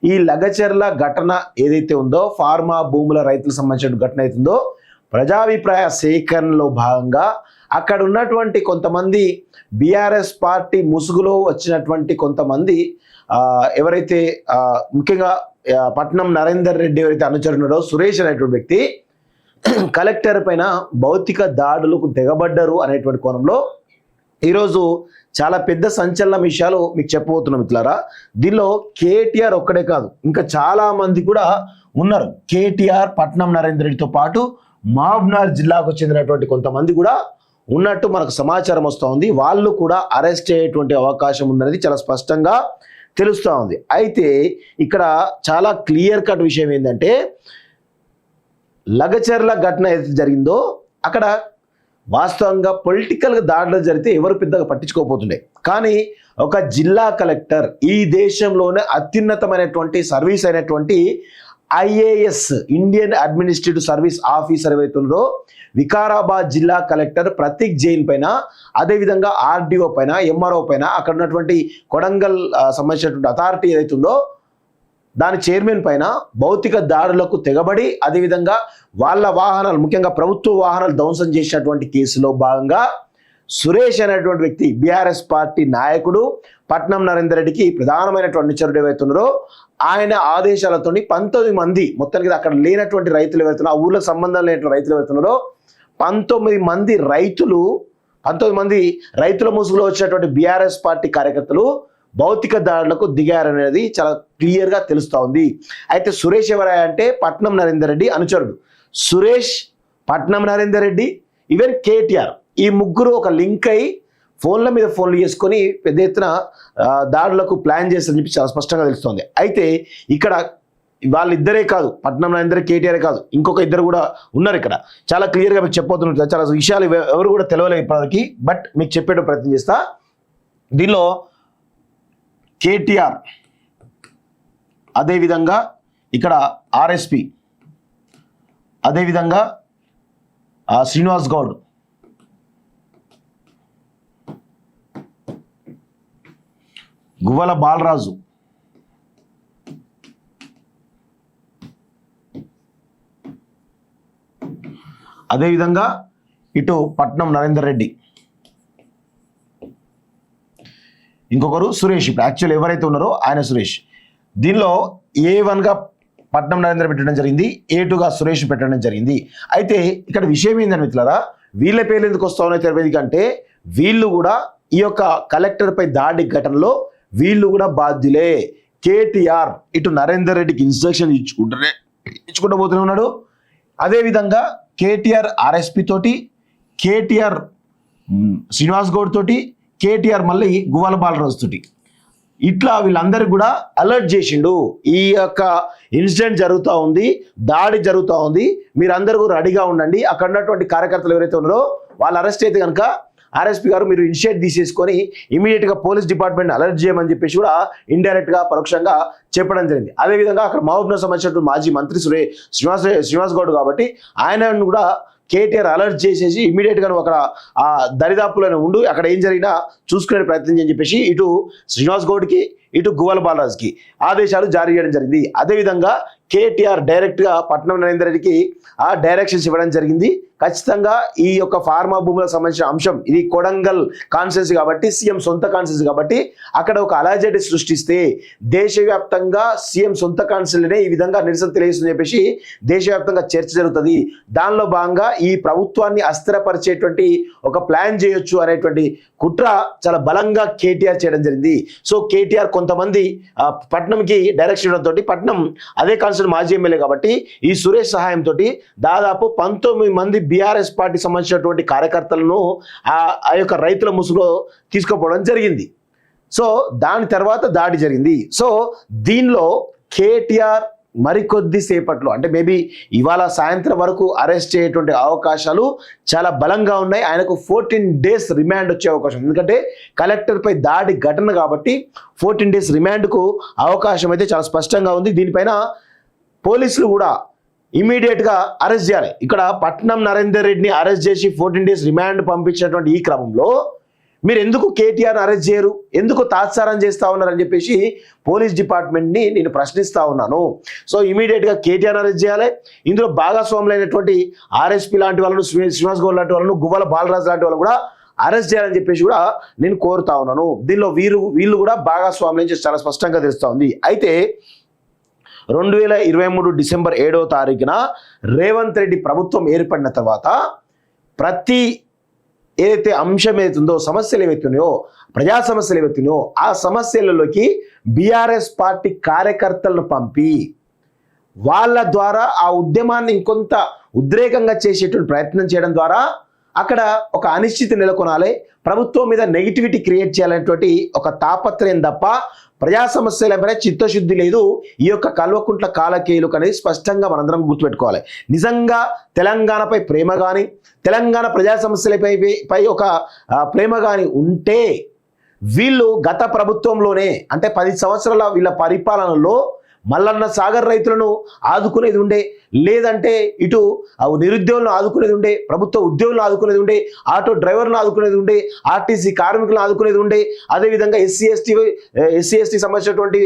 ఈ లగచర్ల ఘటన ఏదైతే ఉందో ఫార్మా భూముల రైతులకు సంబంధించిన ఘటన అవుతుందో ప్రజాభిప్రాయ సేకరణలో భాగంగా అక్కడ ఉన్నటువంటి కొంతమంది బీఆర్ఎస్ పార్టీ ముసుగులో వచ్చినటువంటి కొంతమంది ఎవరైతే ముఖ్యంగా పట్నం నరేందర్ రెడ్డి ఎవరైతే అనుచరున్నారో సురేష్ అనేటువంటి వ్యక్తి కలెక్టర్ పైన భౌతిక దాడులకు తెగబడ్డారు అనేటువంటి కోణంలో ఈరోజు చాలా పెద్ద సంచలన విషయాలు మీకు చెప్పబోతున్నాం మిత్రులారా. దీనిలో కేటీఆర్ ఒక్కడే కాదు, ఇంకా చాలా మంది కూడా ఉన్నారు. కేటీఆర్ పట్నం నరేందర్ రెడ్డితో పాటు మహబూబ్నగర్ జిల్లాకు చెందినటువంటి కొంతమంది కూడా ఉన్నట్టు మనకు సమాచారం వస్తూ ఉంది. వాళ్ళు కూడా అరెస్ట్ అయ్యేటువంటి అవకాశం ఉందనేది చాలా స్పష్టంగా తెలుస్తూ ఉంది. అయితే ఇక్కడ చాలా క్లియర్ కట్ విషయం ఏంటంటే లగచర్ల ఘటన ఏదైతే జరిగిందో అక్కడ వాస్తవంగా పొలిటికల్గా దాడులు జరిగితే ఎవరు పెద్దగా పట్టించుకోకపోతుండే, కానీ ఒక జిల్లా కలెక్టర్ ఈ దేశంలోనే అత్యున్నతమైనటువంటి సర్వీస్ అయినటువంటి IAS Indian administrative service officer ఏవైతుందో వికారాబాద్ జిల్లా కలెక్టర్ ప్రతీక్ జైన్ పైన, అదేవిధంగా ఆర్డీఓ పైన, ఎంఆర్ఓ పైన, అక్కడ ఉన్నటువంటి కొడంగల్ సంబంధించినటువంటి అథారిటీ ఏదైతుందో దాని చైర్మన్ పైన భౌతిక దాడులకు తెగబడి అదేవిధంగా వాళ్ళ వాహనాలు ముఖ్యంగా ప్రభుత్వ వాహనాలు ధ్వంసం చేసినటువంటి కేసులో భాగంగా సురేష్ అనేటువంటి వ్యక్తి బీఆర్ఎస్ పార్టీ నాయకుడు పట్నం నరేందర్ రెడ్డికి ప్రధానమైనటువంటి అనుచరుడు ఏవైతున్నారో ఆయన ఆదేశాలతో 19 మంది మొత్తానికి అక్కడ లేనటువంటి రైతులు ఎవరైతున్నారో ఆ ఊర్లకు సంబంధం లేనటువంటి రైతులు ఎవరైతున్నారో 19 మంది రైతుల ముసుగులో వచ్చినటువంటి బీఆర్ఎస్ పార్టీ కార్యకర్తలు భౌతిక దాడులకు దిగారనేది చాలా క్లియర్గా తెలుస్తూ ఉంది. అయితే సురేష్ ఎవరయ్యా అంటే పట్నం నరేందర్ రెడ్డి అనుచరుడు. సురేష్, పట్నం నరేందర్ రెడ్డి, ఈవెన్ కేటీఆర్ ఈ ముగ్గురు ఒక లింక్ అయి ఫోన్ల మీద ఫోన్లు చేసుకొని పెద్ద ఎత్తున దాడులకు ప్లాన్ చేస్తారని చెప్పి చాలా స్పష్టంగా తెలుస్తోంది. అయితే ఇక్కడ వాళ్ళిద్దరే కాదు, పట్నం నరేందర్ కేటీఆర్ కాదు, ఇంకొక ఇద్దరు కూడా ఉన్నారు. ఇక్కడ చాలా క్లియర్గా మీకు చెప్పబోతున్నారు. చాలా విషయాలు ఎవరు కూడా తెలియలేదు ఇప్పటివరకు, బట్ మీకు చెప్పేట ప్రయత్నం చేస్తా. దీనిలో కేటీఆర్, అదేవిధంగా ఇక్కడ ఆర్ఎస్పి, అదేవిధంగా శ్రీనివాస్ గౌడ్, గువ్వల బాలరాజు, అదేవిధంగా ఇటు పట్నం నరేందర్ రెడ్డి, ఇంకొకరు సురేష్. ఇప్పుడు యాక్చువల్ ఎవరైతే ఉన్నారో ఆయన సురేష్. దీనిలో A1గా పట్నం నరేందర్ పెట్టడం జరిగింది, A2గా సురేష్ పెట్టడం జరిగింది. అయితే ఇక్కడ విషయం ఏందని మిత్రులారా, వీళ్ళ పేర్లు ఎందుకు వస్తా ఉన్నాయి తెరవేదిక అంటే వీళ్ళు కూడా ఈ యొక్క కలెక్టర్పై దాడి ఘటనలో వీళ్ళు కూడా బాధ్యులే. కేటీఆర్ ఇటు నరేందర్ రెడ్డికి ఇన్స్ట్రక్షన్ ఇచ్చుకుంటూ పోతూనే ఉన్నాడు. అదేవిధంగా కేటీఆర్ ఆర్ఎస్పి తోటి, కేటీఆర్ శ్రీనివాస్ గౌడ్ తోటి, కేటీఆర్ మళ్ళీ గువ్వల బాలరాజు తోటి, ఇట్లా వీళ్ళందరికీ కూడా అలర్ట్ చేసిండు. ఈ యొక్క ఇన్సిడెంట్ జరుగుతూ ఉంది, దాడి జరుగుతూ ఉంది, మీరందరూ రెడీగా ఉండండి. అక్కడ ఉన్నటువంటి కార్యకర్తలు ఎవరైతే ఉన్నారో వాళ్ళు అరెస్ట్ అయితే కనుక ఆర్ఎస్పీ గారు మీరు ఇనిషియేట్ తీసేసుకొని ఇమీడియట్గా పోలీస్ డిపార్ట్మెంట్ అలర్ట్ చేయమని చెప్పేసి కూడా ఇండైరెక్ట్గా పరోక్షంగా చెప్పడం జరిగింది. అదేవిధంగా అక్కడ మహబూబ్నగర్ సంబంధించినటువంటి మాజీ మంత్రి శ్రీనివాస్ గౌడ్ కాబట్టి ఆయనను కూడా కేటీఆర్ అలర్ట్ చేసేసి ఇమీడియట్గా నువ్వు అక్కడ ఆ దరిదాపులోనే ఉండు, అక్కడ ఏం జరిగినా చూసుకునే ప్రయత్నం చేయని చెప్పేసి ఇటు శ్రీనివాస్ గౌడ్కి ఇటు గువ్వల బాలరాజుకి ఆదేశాలు జారీ చేయడం జరిగింది. అదేవిధంగా కేటీఆర్ డైరెక్ట్గా పట్నం నరేందర్ రెడ్డికి ఆ డైరెక్షన్స్ ఇవ్వడం జరిగింది. ఖచ్చితంగా ఈ యొక్క ఫార్మా భూములకు సంబంధించిన అంశం ఇది కొడంగల్ కాన్స్టిట్యున్సీ కాబట్టి, సీఎం సొంత కాన్స్టిట్యున్సీ కాబట్టి అక్కడ ఒక అలజడి సృష్టిస్తే దేశవ్యాప్తంగా సీఎం సొంత కాన్స్టిట్యున్సీనే ఈ విధంగా నిరసన తెలియజేస్తుందని చెప్పేసి దేశవ్యాప్తంగా చర్చ జరుగుతుంది. దానిలో భాగంగా ఈ ప్రభుత్వాన్ని అస్థిరపరిచేటువంటి ఒక ప్లాన్ చేయొచ్చు అనేటువంటి కుట్ర చాలా బలంగా కేటీఆర్ చేయడం జరిగింది. సో కేటీఆర్ కొంతమంది పట్నంకి డైరెక్షన్ ఇవ్వడంతో, పట్నం అదే కాన్స్టిట్యూషన్ మాజీ ఎమ్మెల్యే కాబట్టి ఈ సురేష్ సహాయంతో దాదాపు 19 మంది బీఆర్ఎస్ పార్టీ సంబంధించినటువంటి కార్యకర్తలను ఆ యొక్క రైతుల ముసుగులో తీసుకుపోవడం జరిగింది. సో దాని తర్వాత దాడి జరిగింది. సో దీనిలో కేటీఆర్ మరికొద్ది సేపట్లో అంటే మేబీ ఇవాళ సాయంత్రం వరకు అరెస్ట్ అయ్యేటువంటి అవకాశాలు చాలా బలంగా ఉన్నాయి. ఆయనకు 14 days రిమాండ్ వచ్చే అవకాశం, ఎందుకంటే కలెక్టర్పై దాడి ఘటన కాబట్టి 14 days రిమాండ్కు అవకాశం అయితే చాలా స్పష్టంగా ఉంది. దీనిపైన పోలీసులు కూడా ఇమీడియట్గా అరెస్ట్ చేయాలి. ఇక్కడ పట్నం నరేందర్ రెడ్డిని అరెస్ట్ చేసి 14 days రిమాండ్ పంపించినటువంటి ఈ క్రమంలో మీరు ఎందుకు కేటీఆర్ అరెస్ట్ చేయరు, ఎందుకు తాత్సారం చేస్తా ఉన్నారని చెప్పేసి పోలీస్ డిపార్ట్మెంట్ని నేను ప్రశ్నిస్తా ఉన్నాను. సో ఇమీడియట్గా కేటీఆర్ అరెస్ట్ చేయాలి. ఇందులో భాగస్వాములైనటువంటి ఆర్ఎస్పీ లాంటి వాళ్ళను, శ్రీనివాస్ గౌడ్ లాంటి వాళ్ళను, గువ్వల బాలరాజు లాంటి వాళ్ళు కూడా అరెస్ట్ చేయాలని చెప్పేసి కూడా నేను కోరుతా ఉన్నాను. దీనిలో వీళ్ళు కూడా భాగస్వాములు నుంచి చాలా స్పష్టంగా తెలుస్తూ ఉంది. అయితే 2023 డిసెంబర్ 7వ తారీఖున రేవంత్ రెడ్డి ప్రభుత్వం ఏర్పడిన తర్వాత ప్రతి ఏదైతే అంశం ఏదైతుందో, సమస్యలు ఏవైతున్నాయో, ప్రజా సమస్యలు ఏవైతున్నాయో ఆ సమస్యలలోకి బీఆర్ఎస్ పార్టీ కార్యకర్తలను పంపి వాళ్ళ ద్వారా ఆ ఉద్యమాన్ని ఇంకొంత ఉద్రేకంగా చేసేటువంటి ప్రయత్నం చేయడం ద్వారా అక్కడ ఒక అనిశ్చితి నెలకొనాలి, ప్రభుత్వం మీద నెగిటివిటీ క్రియేట్ చేయాలనేటువంటి ఒక తాపత్రయం తప్ప ప్రజా సమస్యలపై చిత్తశుద్ధి లేదు. ఈ యొక్క కల్వకుంట్ల కాలకేయులకు అనేది స్పష్టంగా మనందరం గుర్తుపెట్టుకోవాలి. నిజంగా తెలంగాణపై ప్రేమ కానీ, తెలంగాణ ప్రజా సమస్యలపై ఒక ప్రేమ కానీ ఉంటే వీళ్ళు గత ప్రభుత్వంలోనే అంటే 10 సంవత్సరాల వీళ్ళ పరిపాలనలో మల్లన్న సాగర్ రైతులను ఆదుకునేది ఉండే, లేదంటే ఇటు నిరుద్యోగులను ఆదుకునేది ఉండే, ప్రభుత్వ ఉద్యోగులను ఆదుకునేది ఉండే, ఆటో డ్రైవర్లను ఆదుకునేది ఉండే, ఆర్టీసీ కార్మికులను ఆదుకునేది ఉండే, అదేవిధంగా ఎస్సీ ఎస్టీ సంబంధించినటువంటి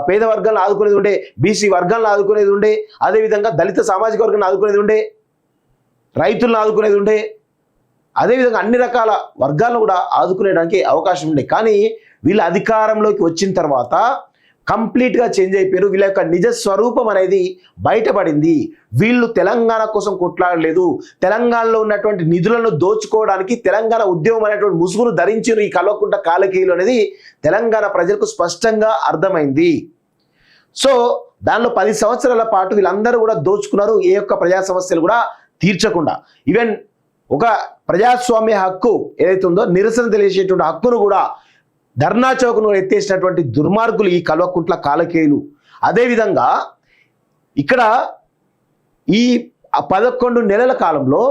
పేద వర్గాలను ఆదుకునేది ఉండే, బీసీ వర్గాలను ఆదుకునేది ఉండే, అదేవిధంగా దళిత సామాజిక వర్గాన్ని ఆదుకునేది ఉండే, రైతులను ఆదుకునేది ఉండే, అదేవిధంగా అన్ని రకాల వర్గాలను కూడా ఆదుకునేడానికి అవకాశం ఉండే. కానీ వీళ్ళ అధికారంలోకి వచ్చిన తర్వాత కంప్లీట్గా చేంజ్ అయిపోయారు. వీళ్ళ యొక్క నిజ స్వరూపం అనేది బయటపడింది. వీళ్ళు తెలంగాణ కోసం కొట్లాడలేదు, తెలంగాణలో ఉన్నటువంటి నిధులను దోచుకోవడానికి తెలంగాణ ఉద్యమం అనేటువంటి ముసుగును ధరించారు ఈ కల్వకుంట్ల కాలకేయులు అనేది తెలంగాణ ప్రజలకు స్పష్టంగా అర్థమైంది. సో దానిలో 10 సంవత్సరాల పాటు వీళ్ళందరూ కూడా దోచుకున్నారు, ఏ యొక్క ప్రజా సమస్యలు కూడా తీర్చకుండా. ఈవెన్ ఒక ప్రజాస్వామ్య హక్కు ఏదైతే ఉందో, నిరసన తెలియజేసేటువంటి హక్కును కూడా ధర్నా చౌక్ను ఎత్తేసినటువంటి దుర్మార్గులు ఈ కల్వకుంట్ల కాలకేయులు. అదేవిధంగా ఇక్కడ ఈ 11 నెలల కాలంలో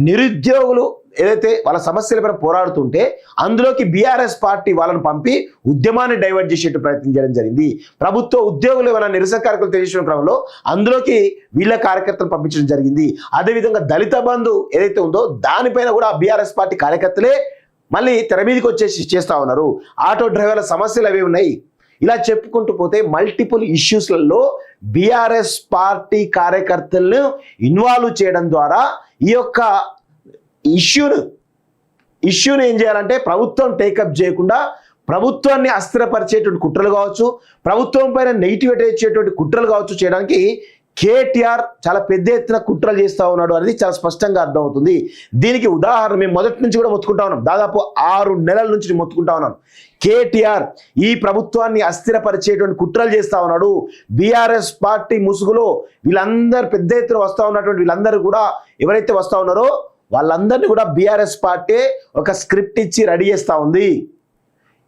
నిరుద్యోగులు ఏదైతే వాళ్ళ సమస్యలపై పోరాడుతుంటే అందులోకి బీఆర్ఎస్ పార్టీ వాళ్ళను పంపి ఉద్యమాన్ని డైవర్ట్ చేసే ప్రయత్నం చేయడం జరిగింది. ప్రభుత్వ ఉద్యోగులు ఏమైనా నిరసన కార్యక్రమాలు తెలియజేసిన క్రమంలో అందులోకి వీళ్ళ కార్యకర్తలు పంపించడం జరిగింది. అదేవిధంగా దళిత బంధు ఏదైతే ఉందో దానిపైన కూడా బీఆర్ఎస్ పార్టీ కార్యకర్తలే మళ్ళీ తెర మీదకి వచ్చేసి చేస్తూ ఉన్నారు. ఆటో డ్రైవర్ల సమస్యలు అవి ఉన్నాయి. ఇలా చెప్పుకుంటూ పోతే మల్టిపుల్ ఇష్యూస్లలో బీఆర్ఎస్ పార్టీ కార్యకర్తలను ఇన్వాల్వ్ చేయడం ద్వారా ఈ యొక్క ఇష్యూను ఏం చేయాలంటే ప్రభుత్వం టేకప్ చేయకుండా ప్రభుత్వాన్ని అస్థిరపరిచేటువంటి కుట్రలు కావచ్చు, ప్రభుత్వం పైన నెగిటివిటీ ఇచ్చేటువంటి కుట్రలు కావచ్చు చేయడానికి కేటీఆర్ చాలా పెద్ద ఎత్తున కుట్రలు చేస్తూ ఉన్నాడు అనేది చాలా స్పష్టంగా అర్థమవుతుంది. దీనికి ఉదాహరణ మేము మొదటి నుంచి కూడా మొత్తుకుంటా ఉన్నాం, దాదాపు 6 నెలల నుంచి మొత్తుకుంటా ఉన్నాను. కేటీఆర్ ఈ ప్రభుత్వాన్ని అస్థిరపరిచేటువంటి కుట్రలు చేస్తూ ఉన్నాడు. బీఆర్ఎస్ పార్టీ ముసుగులో వీళ్ళందరూ పెద్ద ఎత్తున వస్తూ ఉన్నటువంటి వీళ్ళందరూ కూడా ఎవరైతే వస్తూ ఉన్నారో వాళ్ళందరినీ కూడా బీఆర్ఎస్ పార్టీ ఒక స్క్రిప్ట్ ఇచ్చి రెడీ చేస్తూ ఉంది.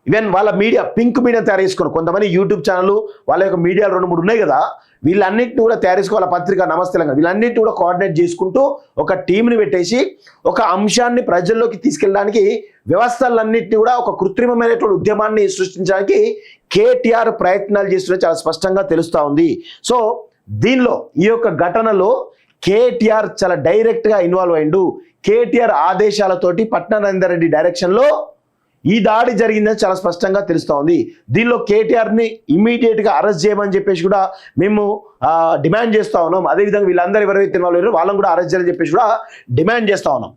ఈవెన్ వాళ్ళ మీడియా పింక్ మీడియా తయారు చేసుకున్నారు. కొంతమంది యూట్యూబ్ ఛానల్ వాళ్ళ యొక్క మీడియాలు 2-3 ఉన్నాయి కదా, వీళ్ళన్నింటినీ కూడా తయారు చేసుకోవాలి. పత్రిక నమస్తే తెలంగాణ వీళ్ళన్నింటినీ కూడా కోఆర్డినేట్ చేసుకుంటూ ఒక టీంని పెట్టేసి ఒక అంశాన్ని ప్రజల్లోకి తీసుకెళ్ళడానికి వ్యవస్థలన్నింటినీ కూడా ఒక కృత్రిమమైనటువంటి ఉద్యమాన్ని సృష్టించడానికి కేటీఆర్ ప్రయత్నాలు చేస్తున్న చాలా స్పష్టంగా తెలుస్తూ ఉంది. సో దీనిలో ఈ యొక్క ఘటనలో కేటీఆర్ చాలా డైరెక్ట్గా ఇన్వాల్వ్ అయిండు. కేటీఆర్ ఆదేశాలతోటి పట్నం నరేందర్ రెడ్డి డైరెక్షన్లో ఈ దాడి జరిగిందని చాలా స్పష్టంగా తెలుస్తూ ఉంది. దీనిలో కేటీఆర్ని ఇమ్మీడియట్గా అరెస్ట్ చేయమని చెప్పేసి కూడా మేము డిమాండ్ చేస్తూ ఉన్నాం. అదేవిధంగా వీళ్ళందరూ ఎవరైతే ఇన్వాల్వ్ అయ్యారో వాళ్ళని కూడా అరెస్ట్ చేయాలని చెప్పేసి కూడా డిమాండ్ చేస్తూ ఉన్నాం.